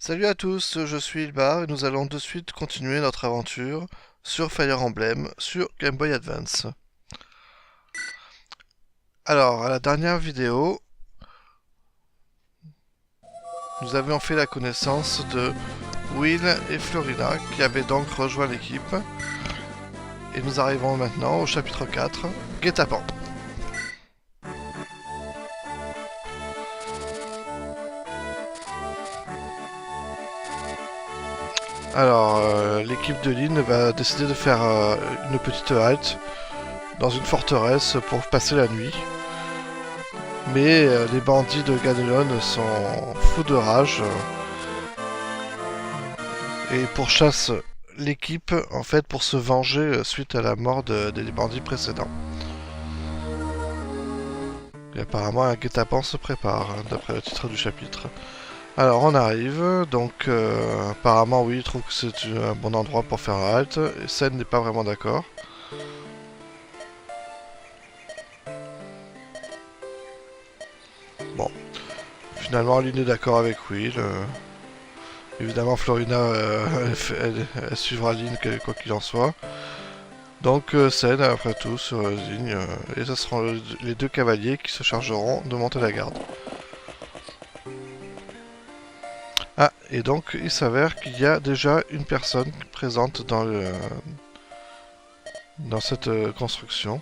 Salut à tous, je suis Ilbar et nous allons de suite continuer notre aventure sur Fire Emblem sur Game Boy Advance. Alors, à la dernière vidéo, nous avions fait la connaissance de Will et Florina qui avaient donc rejoint l'équipe. Et nous arrivons maintenant au chapitre 4, Guet-apens. Alors, l'équipe de Lynn va décider de faire une petite halte dans une forteresse pour passer la nuit. Mais les bandits de Ganelon sont fous de rage et pourchassent l'équipe en fait pour se venger suite à la mort des bandits précédents. Et apparemment un guet-apens se prépare, hein, d'après le titre du chapitre. Alors on arrive, donc apparemment oui, il trouve que c'est un bon endroit pour faire un halte, et Sen n'est pas vraiment d'accord. Bon, finalement Lynn est d'accord avec Will. Évidemment Florina, elle suivra Lynn quoi qu'il en soit. Donc Sen, après tout, se résigne, et ce seront les deux cavaliers qui se chargeront de monter la garde. Ah, et donc il s'avère qu'il y a déjà une personne présente dans cette construction.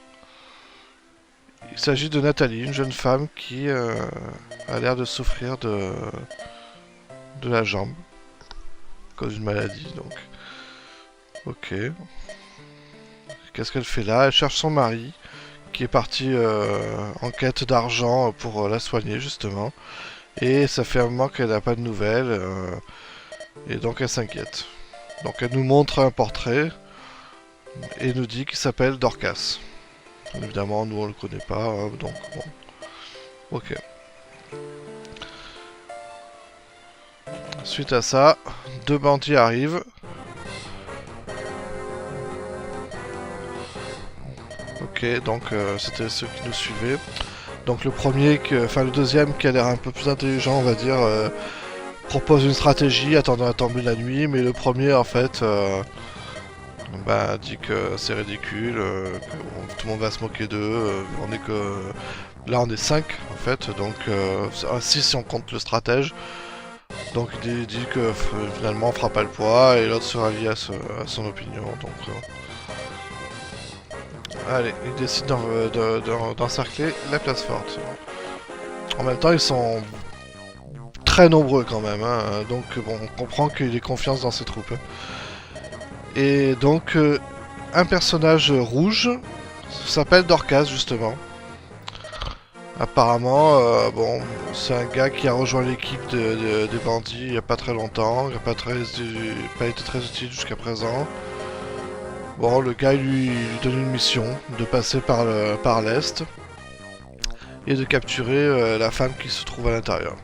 Il s'agit de Nathalie, une jeune femme qui a l'air de souffrir de la jambe, à cause d'une maladie, donc. Ok. Qu'est-ce qu'elle fait là? Elle cherche son mari, qui est parti en quête d'argent pour la soigner, justement. Et ça fait un moment qu'elle n'a pas de nouvelles, et donc elle s'inquiète. Donc elle nous montre un portrait, et nous dit qu'il s'appelle Dorcas. Évidemment, nous on le connaît pas, hein, donc bon. Ok. Suite à ça, deux bandits arrivent. Ok, donc c'était ceux qui nous suivaient. Donc le deuxième qui a l'air un peu plus intelligent, on va dire, propose une stratégie attendant à tomber la nuit, mais le premier en fait dit que c'est ridicule, que tout le monde va se moquer d'eux. On est que là on est 5 en fait, donc 6 si on compte le stratège. Donc il dit que finalement on fera pas le poids et l'autre se rallie à son opinion. Donc allez, il décide d'encercler la place forte. En même temps ils sont très nombreux quand même, hein, donc bon, on comprend qu'il ait confiance dans ses troupes. Et donc un personnage rouge s'appelle Dorcas justement. Apparemment, bon, c'est un gars qui a rejoint l'équipe des bandits il n'y a pas très longtemps, il n'a pas été très utile jusqu'à présent. Bon, le gars lui donne une mission de passer par l'est et de capturer la femme qui se trouve à l'intérieur.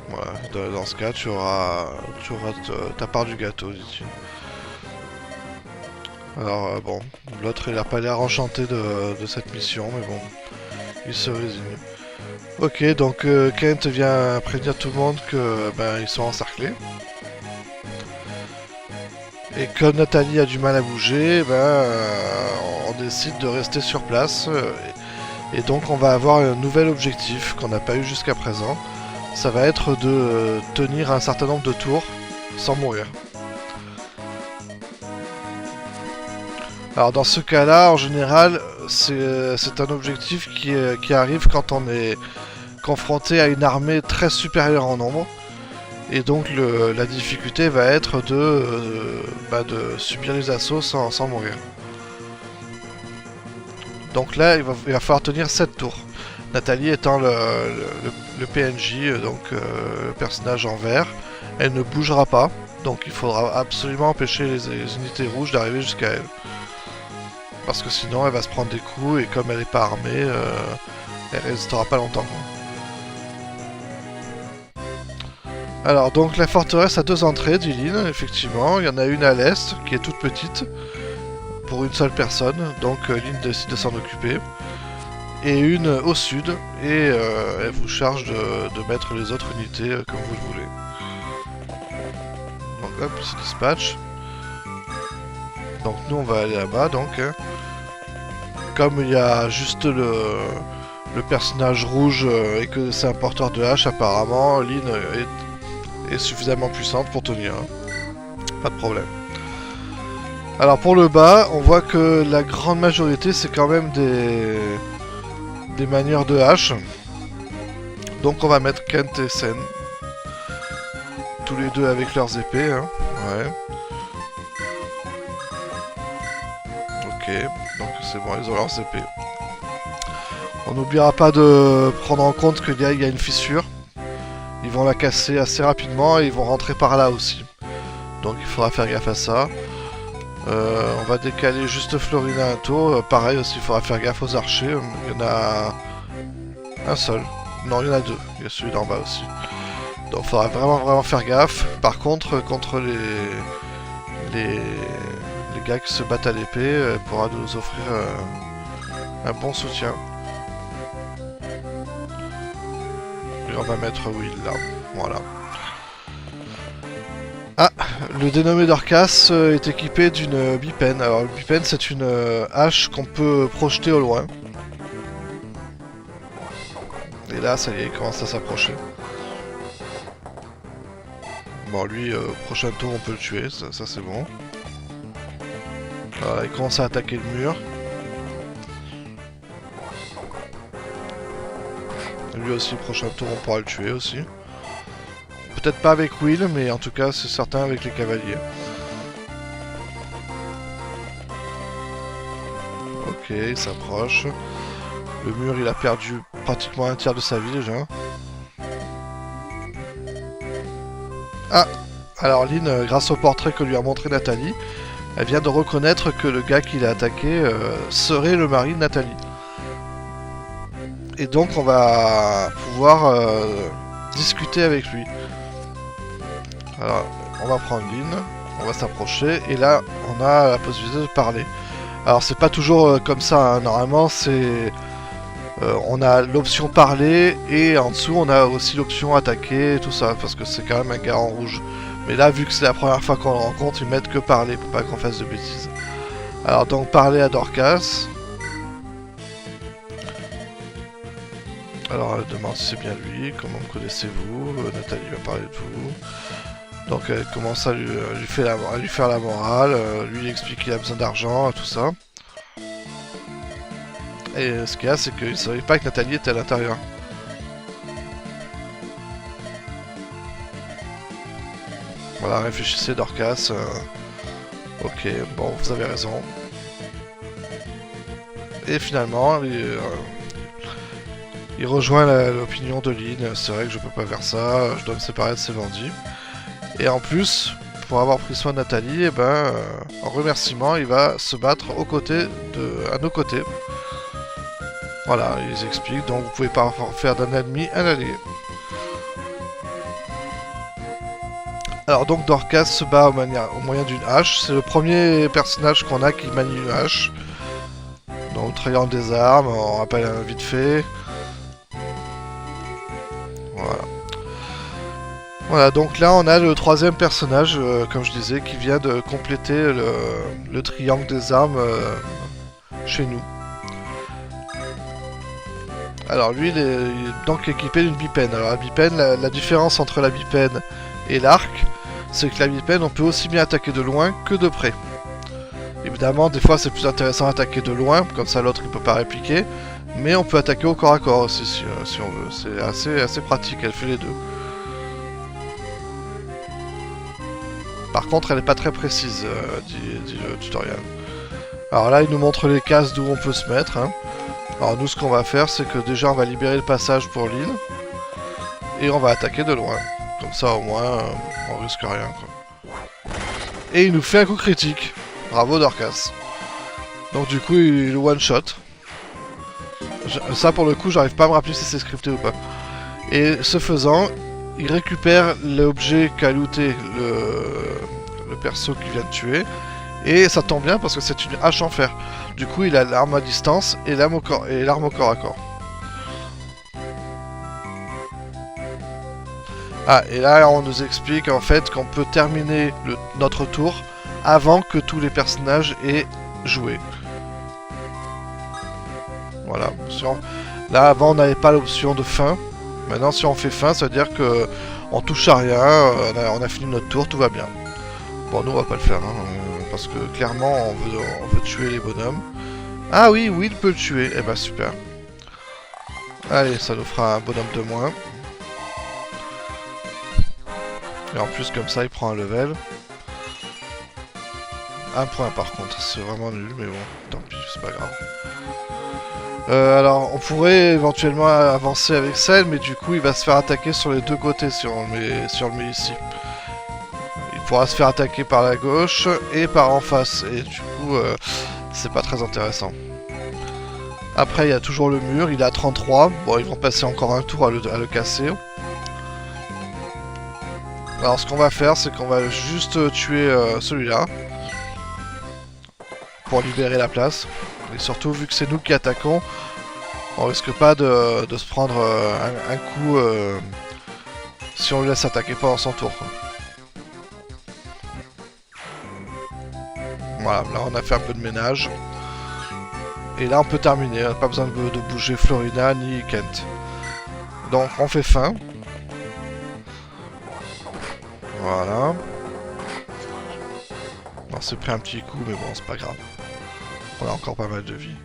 Voilà, dans ce cas, tu auras ta part du gâteau, dit-il. Alors, bon, l'autre il n'a pas l'air enchanté de cette mission, mais bon, il se résigne. Ok, donc Kent vient prévenir tout le monde que ils sont encerclés. Et comme Nathalie a du mal à bouger, on décide de rester sur place. Et donc on va avoir un nouvel objectif qu'on n'a pas eu jusqu'à présent. Ça va être de tenir un certain nombre de tours sans mourir. Alors dans ce cas-là, en général, c'est un objectif qui arrive quand on est confronté à une armée très supérieure en nombre. Et donc la difficulté va être de subir les assauts sans mourir. Donc là, il va falloir tenir 7 tours. Nathalie étant le PNJ, donc le personnage en vert, elle ne bougera pas. Donc il faudra absolument empêcher les unités rouges d'arriver jusqu'à elle. Parce que sinon elle va se prendre des coups et comme elle n'est pas armée, elle résistera pas longtemps. Alors donc la forteresse a deux entrées, dit Lynn, effectivement. Il y en a une à l'est qui est toute petite pour une seule personne, donc Lynn décide de s'en occuper. Et une au sud, et elle vous charge de mettre les autres unités comme vous le voulez. hop, il se dispatch. Donc nous on va aller là-bas donc. Comme il y a juste le personnage rouge et que c'est un porteur de hache, apparemment Lynn est suffisamment puissante pour tenir. Pas de problème. Alors pour le bas, on voit que la grande majorité c'est quand même des manieurs de hache. Donc on va mettre Kent et Sen. Tous les deux avec leurs épées. Hein. Ouais. Ok, donc c'est bon, ils ont leurs épées. On n'oubliera pas de prendre en compte qu'il y a une fissure. Ils vont la casser assez rapidement et ils vont rentrer par là aussi. Donc il faudra faire gaffe à ça. On va décaler juste Florina un tour. Pareil aussi, il faudra faire gaffe aux archers. Il y en a un seul. Non, il y en a deux. Il y a celui d'en bas aussi. Donc il faudra vraiment faire gaffe. Par contre, contre les gars qui se battent à l'épée, elle pourra nous offrir un bon soutien. Et on va mettre Will là. Voilà. Ah, le dénommé Dorcas est équipé d'une bipen. Alors le bipen c'est une hache qu'on peut projeter au loin. Et là ça y est, il commence à s'approcher. Bon lui, prochain tour on peut le tuer, ça c'est bon. Voilà, il commence à attaquer le mur. Lui aussi, prochain tour on pourra le tuer aussi. Peut-être pas avec Will, mais en tout cas c'est certain avec les cavaliers. Ok, il s'approche. Le mur il a perdu pratiquement un tiers de sa vie déjà. Ah, alors Lynn, grâce au portrait que lui a montré Nathalie, elle vient de reconnaître que le gars qui l'a attaqué serait le mari de Nathalie. Et donc on va pouvoir discuter avec lui. Alors on va prendre Lynn, on va s'approcher et là on a la possibilité de parler. Alors c'est pas toujours comme ça, hein. Normalement c'est... on a l'option parler et en dessous on a aussi l'option attaquer et tout ça parce que c'est quand même un gars en rouge. Mais là vu que c'est la première fois qu'on le rencontre, ils mettent que parler pour pas qu'on fasse de bêtises. Alors donc parler à Dorcas. Alors elle demande si c'est bien lui, comment me connaissez-vous, Nathalie va parler de vous. Donc elle commence à lui faire la morale, lui il explique qu'il a besoin d'argent, tout ça. Et ce qu'il y a, c'est qu'il ne savait pas que Nathalie était à l'intérieur. Voilà, réfléchissez Dorcas. Ok, bon, vous avez raison. Et finalement, il rejoint l'opinion de Lynn. C'est vrai que je peux pas faire ça, je dois me séparer de ces bandits. Et en plus, pour avoir pris soin de Nathalie, et ben, en remerciement, il va se battre à nos côtés. Voilà, ils expliquent, donc vous pouvez pas faire d'un ennemi un allié. Alors donc Dorcas se bat au moyen d'une hache, c'est le premier personnage qu'on a qui manie une hache. Donc triangle des armes, on rappelle vite fait. Voilà. Voilà, donc là on a le troisième personnage, comme je disais, qui vient de compléter le triangle des armes chez nous. Alors lui il est donc équipé d'une bipen. Alors la bipen, la différence entre la bipen et l'arc, c'est que la bipen on peut aussi bien attaquer de loin que de près. Évidemment des fois c'est plus intéressant d'attaquer de loin, comme ça l'autre il peut pas répliquer, mais on peut attaquer au corps à corps aussi si on veut. C'est assez pratique, elle fait les deux. Par contre elle n'est pas très précise, dit le tutoriel. Alors là il nous montre les cases d'où on peut se mettre. Hein. Alors nous ce qu'on va faire c'est que déjà on va libérer le passage pour Lynn et on va attaquer de loin. Comme ça au moins on risque rien quoi. Et il nous fait un coup critique. Bravo Dorcas. Donc du coup il one shot. Ça pour le coup j'arrive pas à me rappeler si c'est scripté ou pas. Et ce faisant il récupère l'objet qu'a looté le perso qui vient de tuer. Et ça tombe bien parce que c'est une hache en fer. Du coup, il a l'arme à distance et l'arme au corps à corps. Ah, et là on nous explique en fait qu'on peut terminer notre tour avant que tous les personnages aient joué. Voilà. Là avant on n'avait pas l'option de fin. Maintenant si on fait fin, ça veut dire que on touche à rien, on a fini notre tour, tout va bien. Bon, nous on va pas le faire, hein, parce que clairement on veut tuer les bonhommes. Ah oui, Will peut le tuer, eh ben super. Allez, ça nous fera un bonhomme de moins. Et en plus comme ça il prend un level. Un point par contre, c'est vraiment nul, mais bon, tant pis, c'est pas grave. Alors, on pourrait éventuellement avancer avec Cell, mais du coup, il va se faire attaquer sur les deux côtés si on le met ici. Il pourra se faire attaquer par la gauche et par en face, et du coup, c'est pas très intéressant. Après, il y a toujours le mur, il est à 33. Bon, ils vont passer encore un tour à le casser. Alors, ce qu'on va faire, c'est qu'on va juste tuer celui-là. Pour libérer la place. Et surtout, vu que c'est nous qui attaquons, on risque pas de se prendre un coup si on le laisse attaquer pendant son tour. Quoi. Voilà, là on a fait un peu de ménage. Et là on peut terminer, on n'a pas besoin de bouger Florina ni Kent. Donc on fait fin. Voilà. On s'est pris un petit coup, mais bon, c'est pas grave. On a encore pas mal de vie.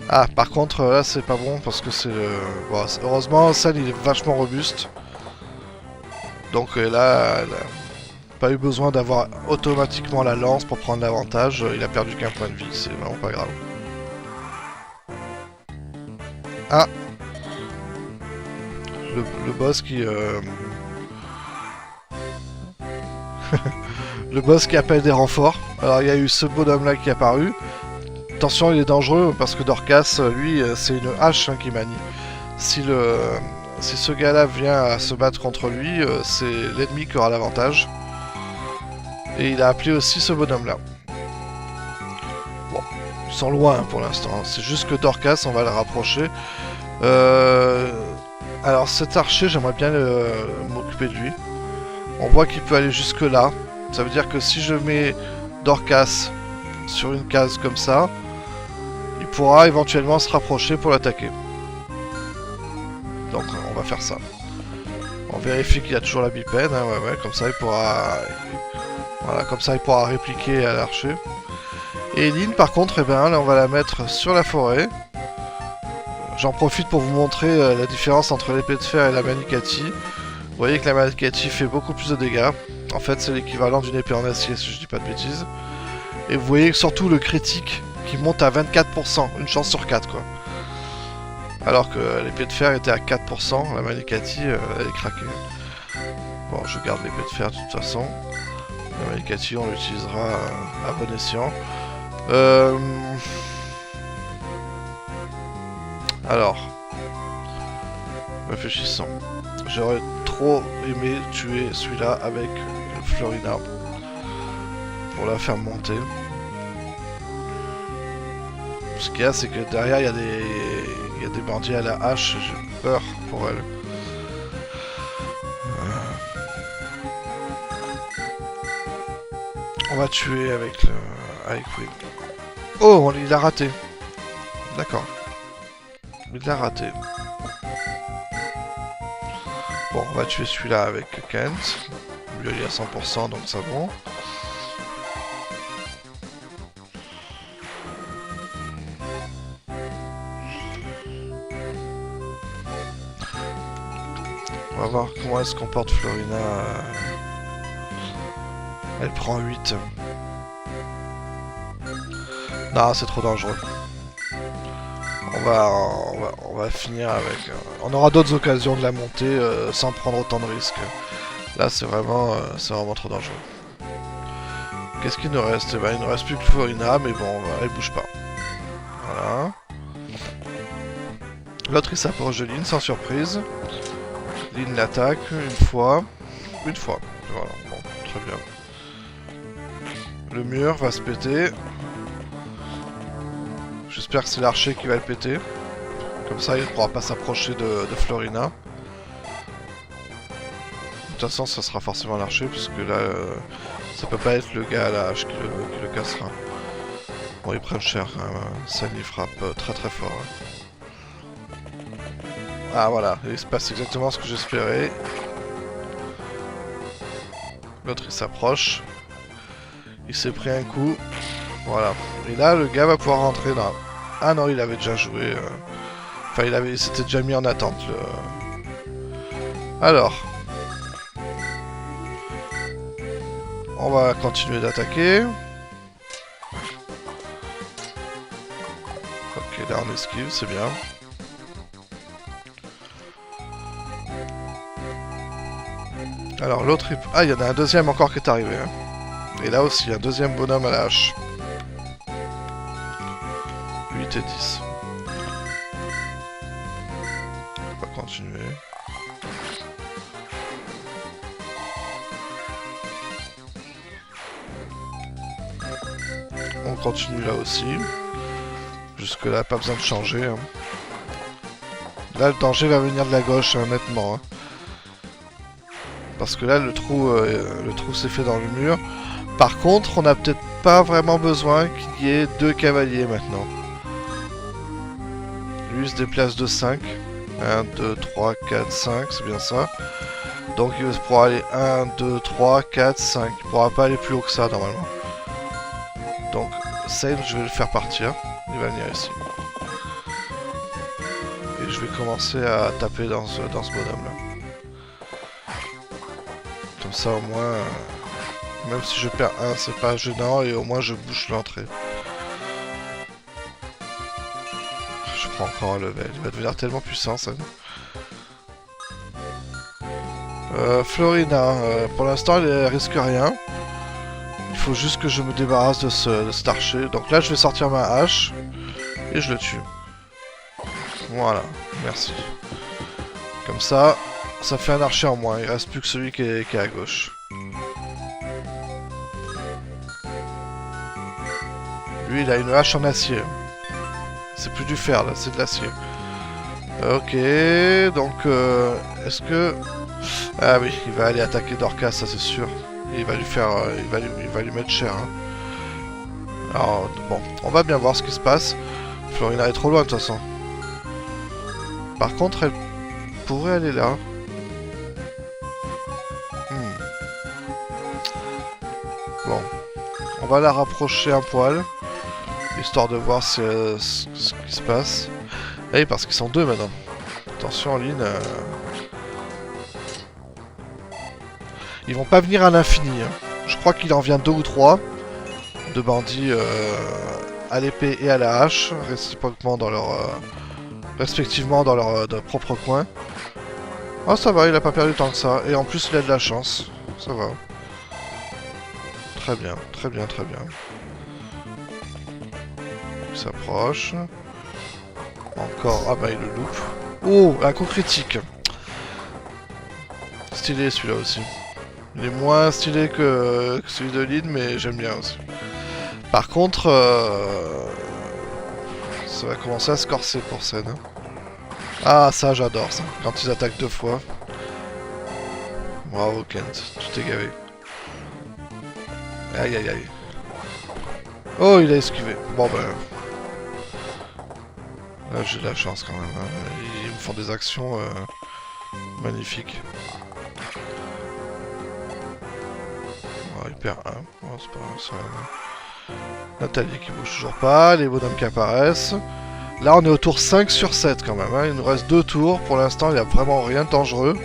Ah, par contre, là, c'est pas bon, parce que c'est le... Bon, heureusement, Cell, il est vachement robuste. Donc là, elle a pas eu besoin d'avoir automatiquement la lance pour prendre l'avantage. Il a perdu qu'un point de vie, c'est vraiment pas grave. Ah, le boss qui... le boss qui appelle des renforts. Alors il y a eu ce bonhomme là qui est apparu. Attention, il est dangereux parce que Dorcas, lui, c'est une hache hein, qui manie. Si ce gars là vient à se battre contre lui, c'est l'ennemi qui aura l'avantage. Et il a appelé aussi ce bonhomme là. Bon, ils sont loin pour l'instant. C'est juste que Dorcas, on va le rapprocher. Alors cet archer, j'aimerais bien m'occuper de lui. On voit qu'il peut aller jusque là. Ça veut dire que si je mets Dorcas sur une case comme ça, il pourra éventuellement se rapprocher pour l'attaquer. Donc on va faire ça. On vérifie qu'il y a toujours la bipède, hein, ouais, comme ça il pourra... Voilà, comme ça il pourra répliquer à l'archer. Et Lynn par contre, eh ben, là on va la mettre sur la forêt. J'en profite pour vous montrer la différence entre l'épée de fer et la Manicatie. Vous voyez que la Manicatie fait beaucoup plus de dégâts. En fait, c'est l'équivalent d'une épée en acier, si je dis pas de bêtises. Et vous voyez surtout le critique qui monte à 24%, une chance sur 4, quoi. Alors que l'épée de fer était à 4%, la Manicatie, elle est craquée. Bon, je garde l'épée de fer de toute façon. La Manicatie, on l'utilisera à bon escient. Alors, réfléchissons. J'aurais trop aimé tuer celui-là avec Florina pour la faire monter. Ce qu'il y a, c'est que derrière, il y a des bandits à la hache. J'ai peur pour elle. On va tuer avec Will. Oh, il a raté. D'accord. Il l'a raté. Bon, on va tuer celui-là avec Kent. Lui, il est à 100%, donc ça bon. On va voir comment elle se comporte Florina. Elle prend 8. Non, c'est trop dangereux. On va finir avec... on aura d'autres occasions de la monter sans prendre autant de risques. Là, c'est vraiment trop dangereux. Qu'est-ce qu'il nous reste? Ben, il ne reste plus que Florina, mais bon, elle bouge pas. Voilà. L'autre, il s'approche de Lynn, sans surprise. Lynn l'attaque une fois. Une fois. Voilà, bon, très bien. Le mur va se péter. J'espère que c'est l'archer qui va le péter. Comme ça, il ne pourra pas s'approcher de Florina. toute façon ça sera forcément un archer, puisque là ça peut pas être le gars à la hache qui le cassera. Bon, ils prennent cher quand même, hein. Ça il frappe très très fort. Hein. Ah voilà, il se passe exactement ce que j'espérais. L'autre il s'approche. Il s'est pris un coup. Voilà. Et là le gars va pouvoir rentrer là. Ah non, il avait déjà joué. Enfin, il s'était déjà mis en attente. Alors. On va continuer d'attaquer. Ok, là on esquive, c'est bien. Alors l'autre... Ah, il y en a un deuxième encore qui est arrivé. Hein. Et là aussi, un deuxième bonhomme à la hache. 8 et 10. On va continuer. On continue là aussi. Jusque là, pas besoin de changer. Hein. Là, le danger va venir de la gauche, hein, nettement. Hein. Parce que là, le trou s'est fait dans le mur. Par contre, on n'a peut-être pas vraiment besoin qu'il y ait 2 cavaliers maintenant. Lui, il se déplace de 5. 1, 2, 3, 4, 5, c'est bien ça. Donc il pourra aller 1, 2, 3, 4, 5. Il pourra pas aller plus haut que ça, normalement. Donc, Sane, je vais le faire partir. Il va venir ici. Et je vais commencer à taper dans ce bonhomme-là. Comme ça, au moins, même si je perds 1, c'est pas gênant, et au moins je bouche l'entrée. Je prends encore un level. Il va devenir tellement puissant, ça. Florina, pour l'instant, elle risque rien. Il faut juste que je me débarrasse de cet archer. Donc là, je vais sortir ma hache. Et je le tue. Voilà, merci. Comme ça, ça fait un archer en moins. Il reste plus que celui qui est à gauche. Lui, il a une hache en acier. C'est plus du fer, là, c'est de l'acier. Ok, donc, est-ce que... Ah oui, il va aller attaquer Dorcas, ça c'est sûr. Et il va lui faire... il va lui mettre cher. Hein. Alors, bon, on va bien voir ce qui se passe. Florina est trop loin, de toute façon. Par contre, elle pourrait aller là. Bon. On va la rapprocher un poil. Histoire de voir ce qui se passe. Eh, parce qu'ils sont 2 maintenant. Attention, en ligne. Ils vont pas venir à l'infini. Hein. Je crois qu'il en vient 2 ou 3 de bandits à l'épée et à la hache, réciproquement dans leur, respectivement dans leur propre coin. Oh, ça va, il a pas perdu tant que ça. Et en plus, il a de la chance. Ça va. Très bien, très bien, très bien. Il s'approche. Encore. Ah bah, il le loupe. Oh, un coup critique. Stylé celui-là aussi. Il est moins stylé que celui de Lynn, mais j'aime bien aussi. Par contre, ça va commencer à se corser pour Sen. Hein. Ah, ça, j'adore ça. Quand ils attaquent 2 fois. Bravo, Kent. Tu t'es gavé. Aïe, aïe, aïe. Oh, il a esquivé. Bon, ben... Là, j'ai de la chance quand même. Hein. Ils me font des actions magnifiques. Oh, il perd 1. Oh, c'est pas ça. Nathalie qui bouge toujours pas. Les bonhommes qui apparaissent. Là, on est au tour 5 sur 7 quand même. Hein. Il nous reste 2 tours. Pour l'instant, il n'y a vraiment rien de dangereux.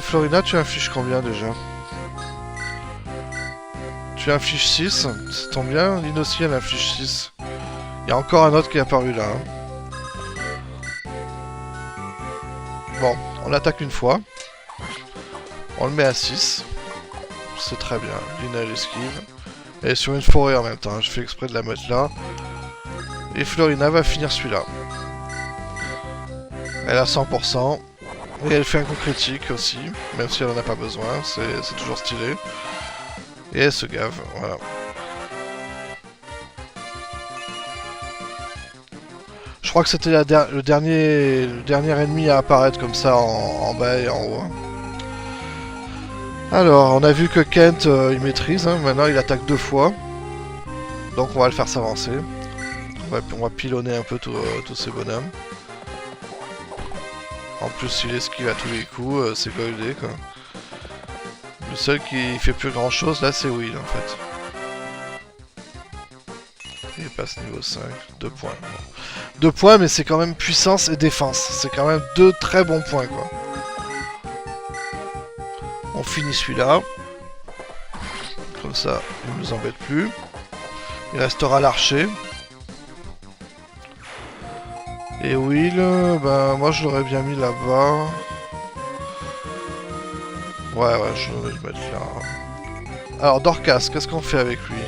Florina, tu infliges combien déjà? Tu infliges 6. Ça tombe bien. Lynn aussi, elle inflige 6. Il y a encore un autre qui est apparu là. Hein. Bon, on attaque une fois. On le met à 6. C'est très bien. Lynn, elle esquive. Et sur une forêt en même temps. Je fais exprès de la mettre là. Et Florina va finir celui-là. Elle a 100%. Et elle fait un coup critique aussi. Même si elle en a pas besoin. C'est toujours stylé. Et elle se gave. Voilà. Je crois que c'était le dernier ennemi à apparaître comme ça en bas et en haut. Alors, on a vu que Kent, il maîtrise, hein. Maintenant il attaque 2 fois. Donc on va le faire s'avancer. On va pilonner un peu tous ces bonhommes. En plus, il esquive à tous les coups, c'est goldé quoi. Le seul qui fait plus grand chose là, c'est Will en fait. Il passe niveau 5, 2 points. Bon. 2 points, mais c'est quand même puissance et défense. C'est quand même 2 très bons points quoi. On finit celui-là. Comme ça, il ne nous embête plus. Il restera l'archer. Et Will, ben moi je l'aurais bien mis là-bas. Ouais, je vais le mettre là. Alors Dorcas, qu'est-ce qu'on fait avec lui?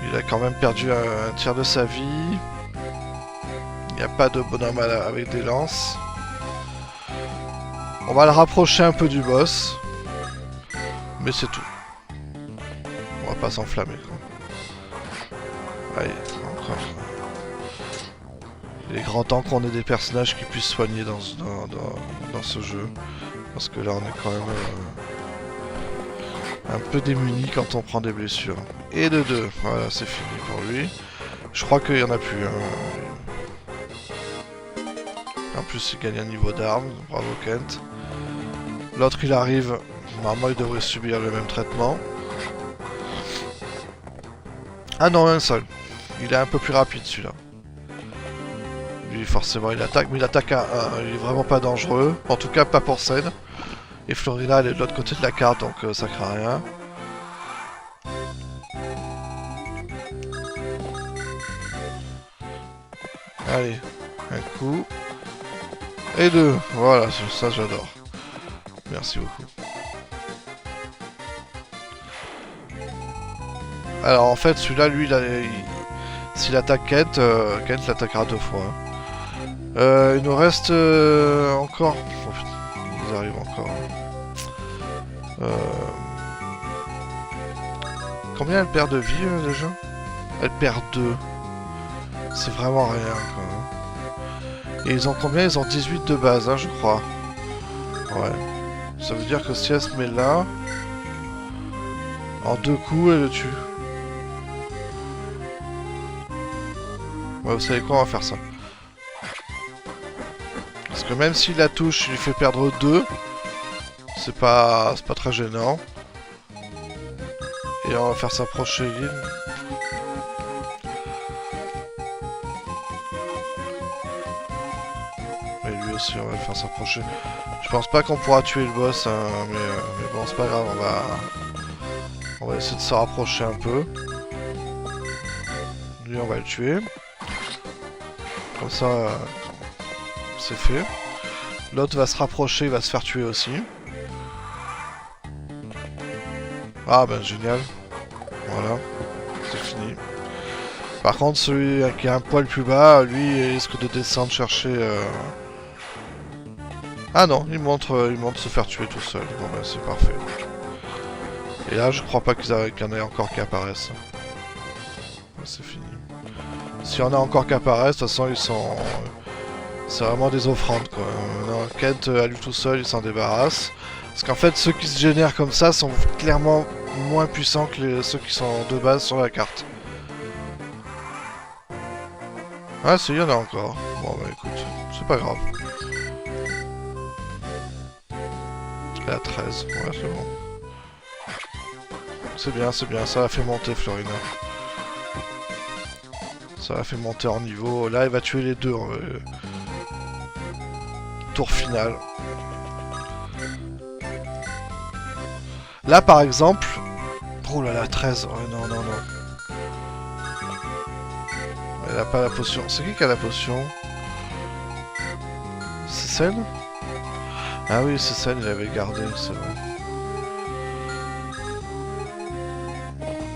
Il a quand même perdu un tiers de sa vie. Il n'y a pas de bonhomme avec des lances. On va le rapprocher un peu du boss. Mais c'est tout. On va pas s'enflammer quoi. Allez, encore. Il est grand temps qu'on ait des personnages qui puissent soigner dans ce jeu. Parce que là on est quand même un peu démunis quand on prend des blessures. Et de 2, voilà c'est fini pour lui. Je crois qu'il n'y en a plus. En plus il gagne un niveau d'arme, bravo Kent. L'autre il arrive, normalement il devrait subir le même traitement. Ah non, un seul. Il est un peu plus rapide celui-là. Lui forcément il attaque, mais il attaque à 1. Il est vraiment pas dangereux. En tout cas pas pour Sen. Et Florina elle est de l'autre côté de la carte donc ça craint rien. Allez, un coup. Et 2. Voilà, ça j'adore. Merci beaucoup. Alors en fait celui-là lui s'il attaque Kent, Kent l'attaquera 2 fois. Il nous reste encore... Oh, putain, ils arrivent encore. Combien elle perd de vie déjà? Elle perd 2. C'est vraiment rien quoi. Et ils ont combien? Ils ont 18 de base hein, je crois. Ouais. Ça veut dire que si elle se met là, en 2 coups elle le tue. Ouais, vous savez quoi, on va faire ça. Parce que même s'il la touche, il lui fait perdre 2. C'est pas très gênant. Et on va faire s'approcher l'île. Et lui aussi, on va le faire s'approcher. Je pense pas qu'on pourra tuer le boss, hein, mais bon, c'est pas grave, on va essayer de se rapprocher un peu. Lui, on va le tuer. Comme ça, c'est fait. L'autre va se rapprocher, il va se faire tuer aussi. Ah ben génial. Voilà, c'est fini. Par contre, celui qui a un poil plus bas, lui, il risque de descendre chercher... Ah non, il montre se faire tuer tout seul. Bon ben c'est parfait. Et là, je crois pas qu'il y en ait encore qui apparaissent. C'est fini. S'il y en a encore qui apparaissent, de toute façon, ils sont... C'est vraiment des offrandes, quoi. Non, Kent, à lui tout seul, il s'en débarrasse. Parce qu'en fait, ceux qui se génèrent comme ça sont clairement moins puissants que ceux qui sont de base sur la carte. Ah si, il y en a encore. Bon bah écoute, c'est pas grave. Elle a 13, ouais c'est bon. C'est bien, ça a fait monter Florina. Ça a fait monter en niveau. Là, il va tuer les deux. Tour final. Là, par exemple... Oh là là, 13. Oh, non, non, non. Elle a pas la potion. C'est qui a la potion? C'est Sen? Ah oui, c'est Sen, il l'avait gardé, c'est vrai.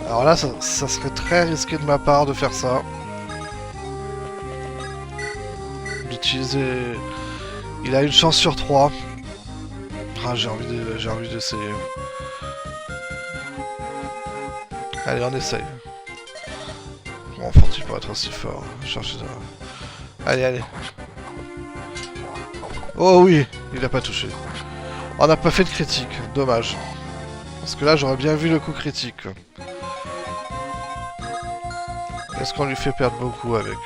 Alors là, ça serait très risqué de ma part de faire ça. D'utiliser... Il a une chance sur 3. Ah, j'ai envie d'essayer. Allez, on essaye. Bon, faut-il pas être aussi fort. Chercher ça. Allez, allez. Oh oui, il a pas touché. On n'a pas fait de critique, dommage. Parce que là, j'aurais bien vu le coup critique. Est-ce qu'on lui fait perdre beaucoup avec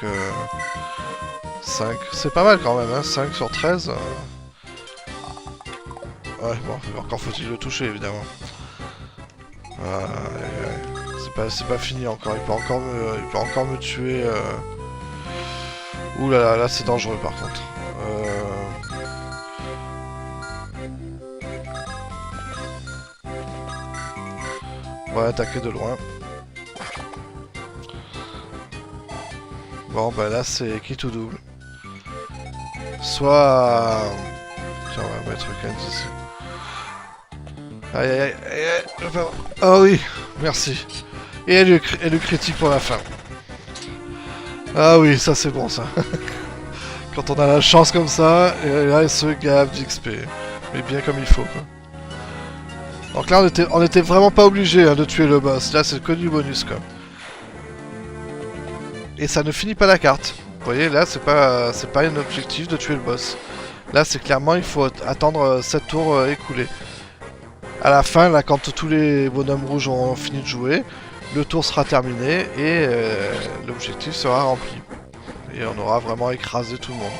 5? C'est pas mal quand même, hein, 5 sur 13. Ouais, bon, encore faut-il le toucher, évidemment. C'est pas fini encore, il peut encore me tuer. Ouh là là, là c'est dangereux par contre. On va attaquer de loin. Bon bah là c'est quitte ou double. Soit... Tiens, on va mettre 15 ici. Aïe aïe aïe aïe aïe. Oh oui, merci. Et le critique pour la fin. Ah oui, ça c'est bon ça. Quand on a la chance comme ça, et là il se gave d'XP. Mais bien comme il faut quoi. Donc là on était vraiment pas obligé hein, de tuer le boss. Là c'est que du bonus quoi. Et ça ne finit pas la carte. Vous voyez là c'est pas un objectif de tuer le boss. Là c'est clairement il faut attendre 7 tours écoulés. À la fin là quand tous les bonhommes rouges ont fini de jouer, le tour sera terminé et l'objectif sera rempli. Et on aura vraiment écrasé tout le monde.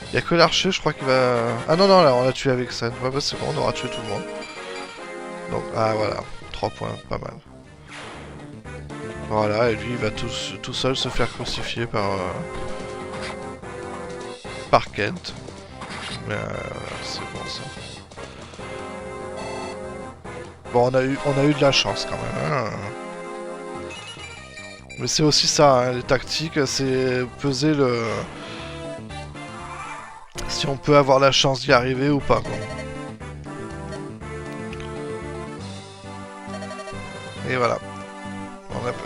Il n'y a que l'archer, je crois qu'il va... Ah non, non, là, on l'a tué avec ça. Ouais, bah, c'est bon, on aura tué tout le monde. Donc, ah voilà, 3 points, pas mal. Voilà, et lui, il va tout seul se faire crucifier par Kent. Mais c'est bon, ça. Bon, on a eu de la chance, quand même. Hein. Mais c'est aussi ça, hein, les tactiques, c'est peser le... Si on peut avoir la chance d'y arriver ou pas, quoi. Et voilà.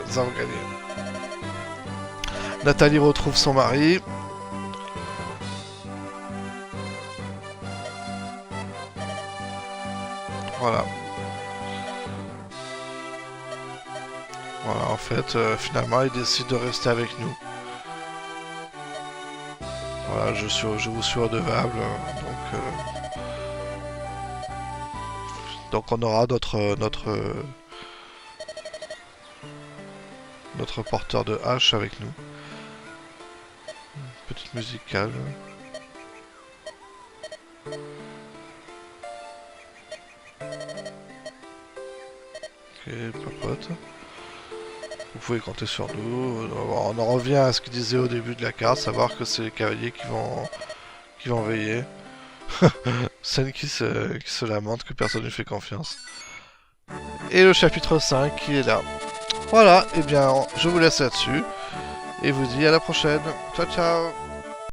Nous avons gagné. Nathalie retrouve son mari. Voilà. Voilà, en fait, finalement, il décide de rester avec nous. Voilà, je vous suis redevable. Donc on aura notre porteur de hache avec nous. Petite musique calme. Ok, papote. Vous pouvez compter sur nous. On en revient à ce qu'il disait au début de la carte, savoir que c'est les cavaliers qui vont veiller. Scène qui se lamente que personne ne fait confiance. Et le chapitre 5 qui est là. Voilà, et bien je vous laisse là-dessus. Et vous dis à la prochaine. Ciao ciao.